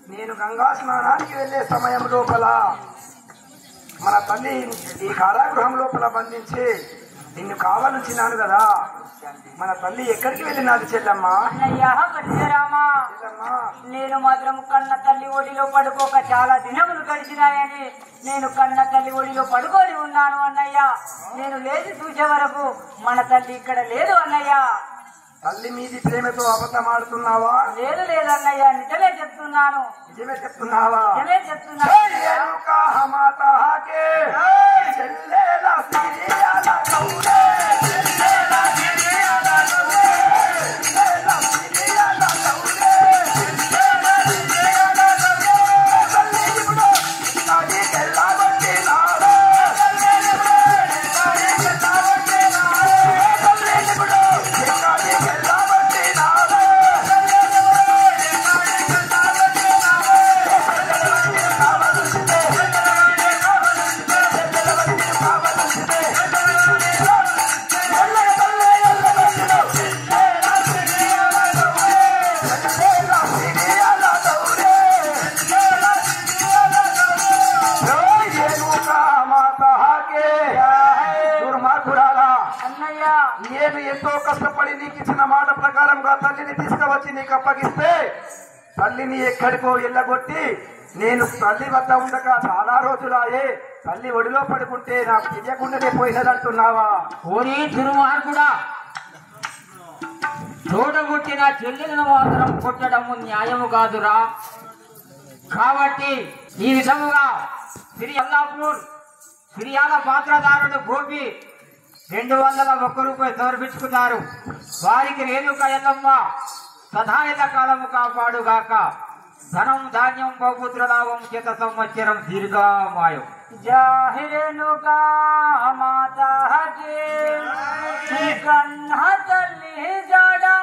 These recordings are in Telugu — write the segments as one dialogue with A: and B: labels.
A: నేను గంగా స్నానానికి వెళ్లే సమయం లోపల మన తల్లి ఈ కారాగృహం లోపల బంధించి నిన్ను కావాలొచ్చినాను కదా. మన తల్లి ఎక్కడికి వెళ్ళినది చెల్లమ్మ?
B: నేను మాత్రం కన్న తల్లి ఒడిలో పడుకోక చాలా దినములు గడిచినాయని నేను కన్న తల్లి ఒడిలో పడుకొని ఉన్నాను అన్నయ్య. నేను లేచి చూసే వరకు మన తల్లి ఇక్కడ లేదు అన్నయ్య.
A: తల్లి మీది ప్రేమతో అబద్ధం ఆడుతున్నావా?
B: లేదు లేదన్నయ్య, నిజమే చెప్తున్నాను.
A: నిజమే చెప్తున్నావా?
B: నిజమే చెప్తున్నాను.
A: నేను ఎంతో కష్టపడి నీకు ఇచ్చిన మాట ప్రకారంగా తల్లిని తీసుకువచ్చి నీకు అప్పగిస్తే తల్లిని ఎక్కడికో ఎల్లగొట్టి నేను తల్లి వద్ద ఉండక చాలా రోజులాయే. తల్లి ఒడిలో పడుకుంటే నాకు తెలియకుండానే పోయినదంటున్నావా?
B: ఓరి దుర్మార్గుడా, తోడగొట్టిన చెల్లెలను మాత్రం కొట్టడము న్యాయము కాదురా. కాబట్టి ఈ విధముగా శ్రీ అల్లాపూర్ ఫిర్యాల పాత్రదారుడు గోపి 201 రూపాయలు సమర్పించుకున్నారు. వారికి రేణుక ఎల్లమ్మ సదాయత కాలము కాపాడుగాక. ధనం ధాన్యం బహుపుత్ర లాభం చేత సంవత్సరం దీర్ఘమాయం. జై రేణుకా మాతా కీ కన్న తల్లి జాడా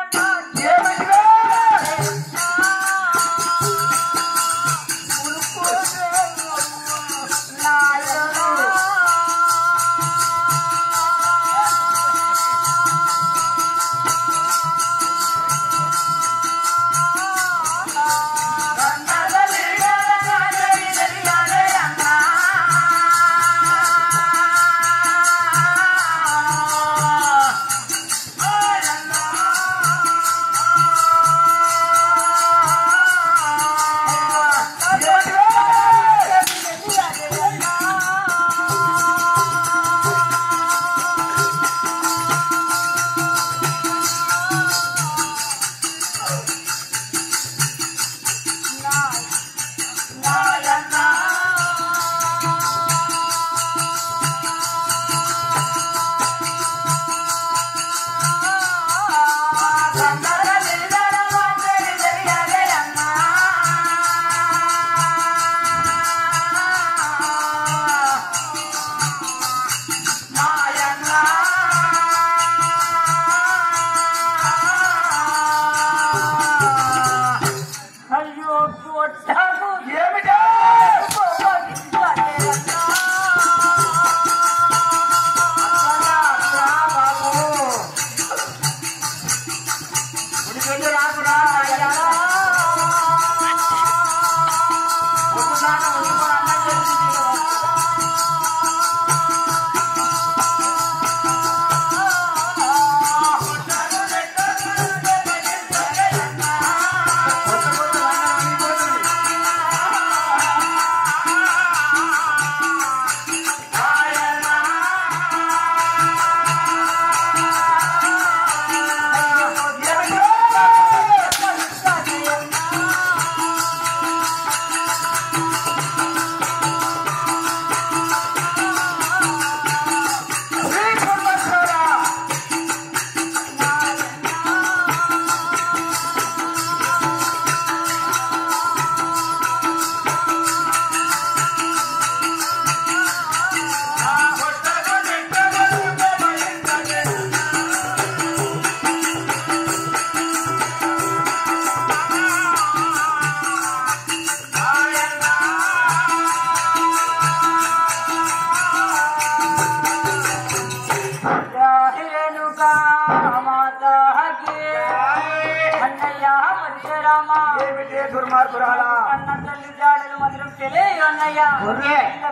A: దుర్మార్గురాలా
B: కన్న తల్లి జాడలు మాత్రం తెలియదు అన్నయ్య.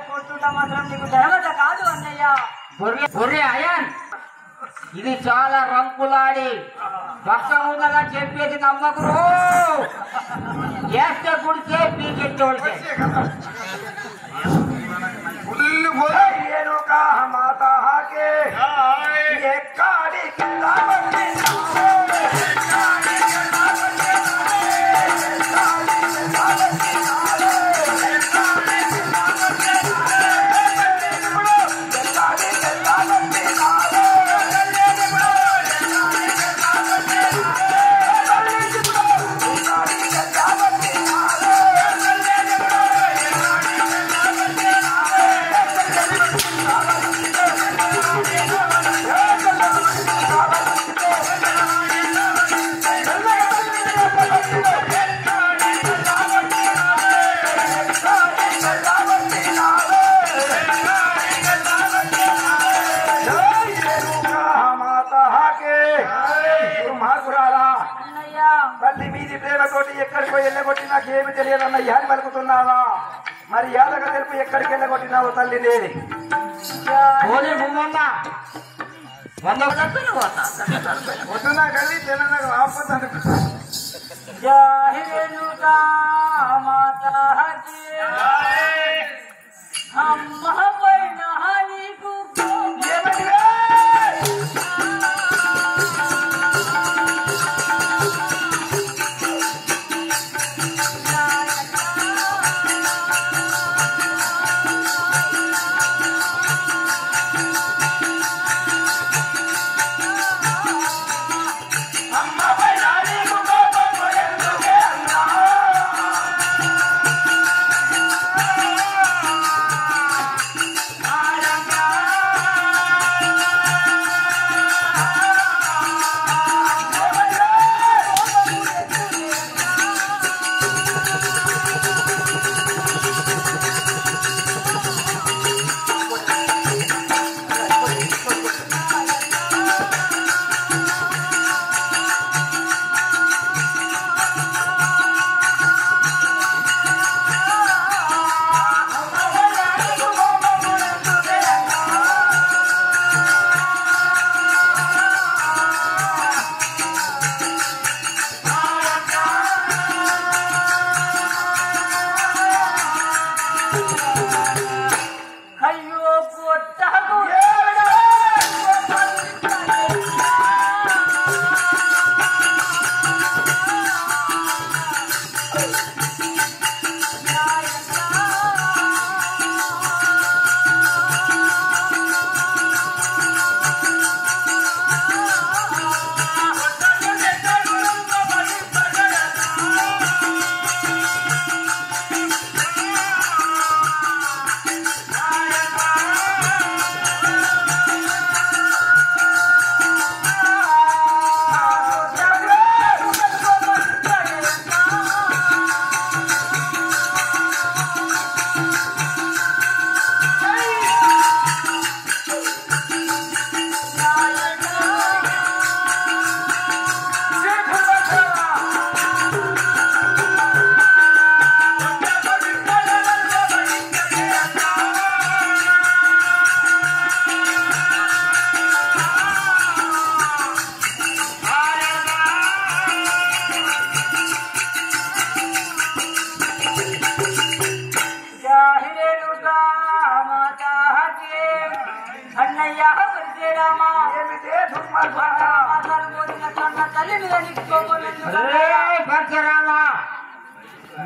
B: కొట్టుట మాత్రం నీకు ధర్మత కాదు అన్నయ్య.
C: అయాన్ ఇది చాలా రంకులాడి పక్కముందగా చెప్పేది నమ్మకురు. చేస్తే గుడితే పీకెట్టోడితే
A: మాతా హాకే ఎక్కడి తల్లి మీది ప్రేమతోటి ఎక్కడికి పోయి వెళ్ళగొట్టి నాకేమి తెలియదన్న యాది పలుకుతున్నావా? మరి యాదగా తెలుపు ఎక్కడికి వెళ్ళగొట్టినావు తల్లిని? వద్దునా కలిసి తెలంగాణ ఆపదాను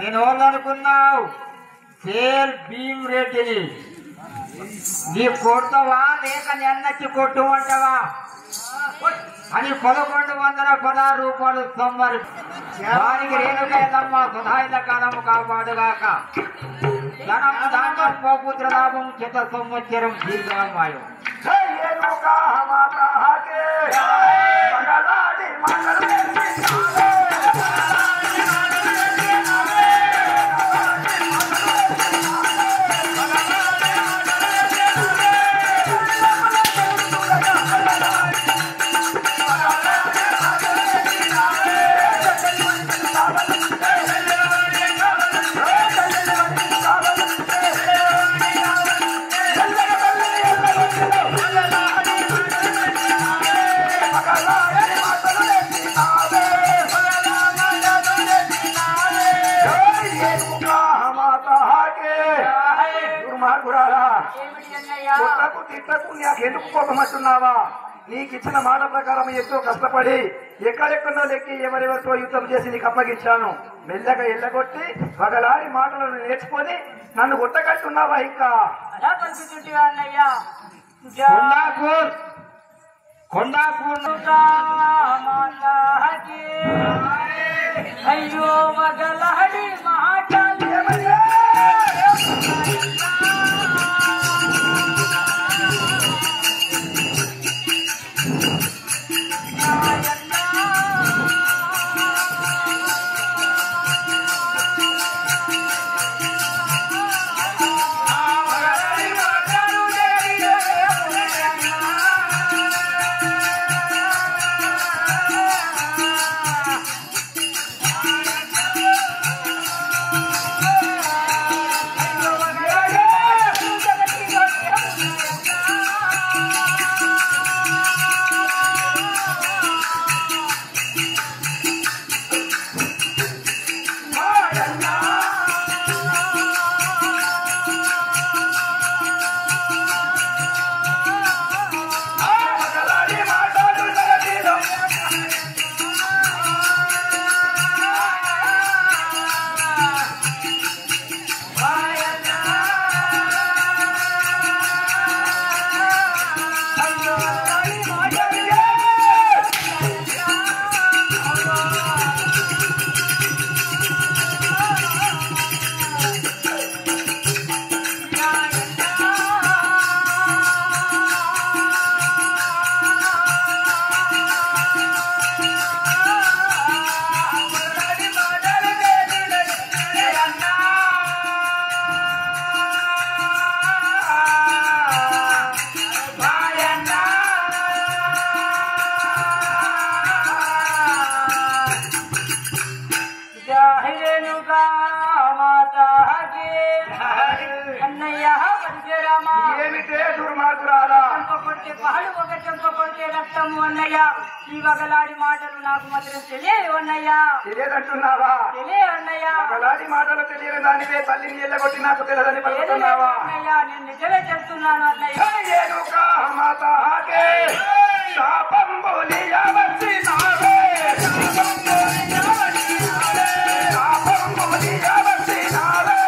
C: నేను అనుకున్నావు సేల్ భీమ్ రెడ్డిని నీ కొడతావా లేక నిన్నచ్చి కొట్టుమంటావా అని 1116 రూపాయలు సొమ్మరి దానికి రేణుకైతమ్మ సుధాయిత కాలము కాపాడుగాక ధనము ధాన్యం పౌపుత్ర లాభం చిత సంవత్సరం దీర్ఘమాయం
A: గురాలా
B: ఏమిటి అన్నయ్యా?
A: కొట్టకు తిట్టకు నాకెందుకు కోపమంటున్నావా? నీకు ఇచ్చిన మాట ప్రకారం ఎంతో కష్టపడి ఎక్కడెక్కడో లెక్కి ఎవరెవరితో యుద్ధం చేసి నీకు అప్పగించాను. మెల్లగా ఎల్లగొట్టి పగలాడి మాటలను నేర్చుకొని నన్ను కొట్టగట్టున్నావా? ఇంకా
B: అలా పలుకుతుంటివా అన్నయ్యా?
C: కొండాపూర్ కొండాపూర్
B: మాతాకి అయ్యో మగలహడి మాటలు అన్నయ్య పరిచయరామా
A: ఏమిటే దుర్మార్గురాలా?
B: చెంప కొడితే పాలు ఒక చెంప కొడితే రక్తము అన్నయ్య. ఈ వగలాడి మాటలు నాకు మాత్రం తెలియదు అన్నయ్య.
A: తెలియదంటున్నావా?
B: తెలియదు అన్నయ్య.
A: పగలాడి మాటలు తెలియని దానివే తల్లిని ఎల్లగొట్టి నాకు తెలియదని
B: లేదు
A: పలుకుతున్నావా?
B: అన్నయ్య, నేను నిజమే చెప్తున్నాను అన్నయ్య.
A: ఏనుకా మాతాకే శాపంబులియ వచ్చినావే, శాపంబులియ వచ్చినావే.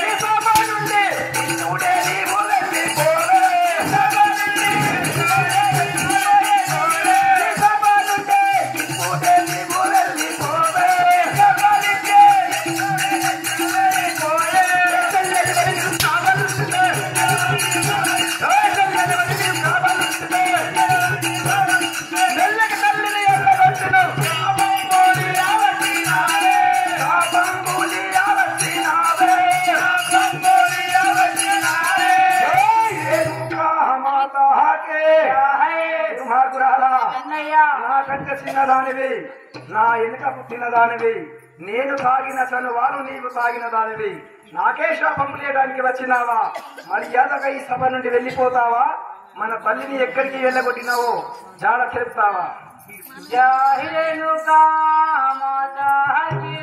A: ఈ సభ నుండి ఇప్పుడే నీవు వెళ్ళిపోవే. ఈ సభ నుండి ఇప్పుడే నీవు వెళ్ళిపోవే. మెల్లకి తల్లిని ఎల్లగొట్టును. శాపంబులియ వచ్చినావే. ఏనుకా మాతాకే దుర్మార్గురాలా,
B: అన్నయ్య
A: నాకంటే చిన్నదానివి, నా వెనుక పుట్టిన దానివి, నేను తాగిన చనువాలు నీవు తాగిన దానివి, నాకే శాపం లేయడానికి వచ్చినావా? మర్యాదగా ఈ సభ నుండి వెళ్ళిపోతావా? మన తల్లిని ఎక్కడికి వెళ్ళగొట్టినావో జాడ చెప్తావా?
B: జాహిరేణుకా మాతాకి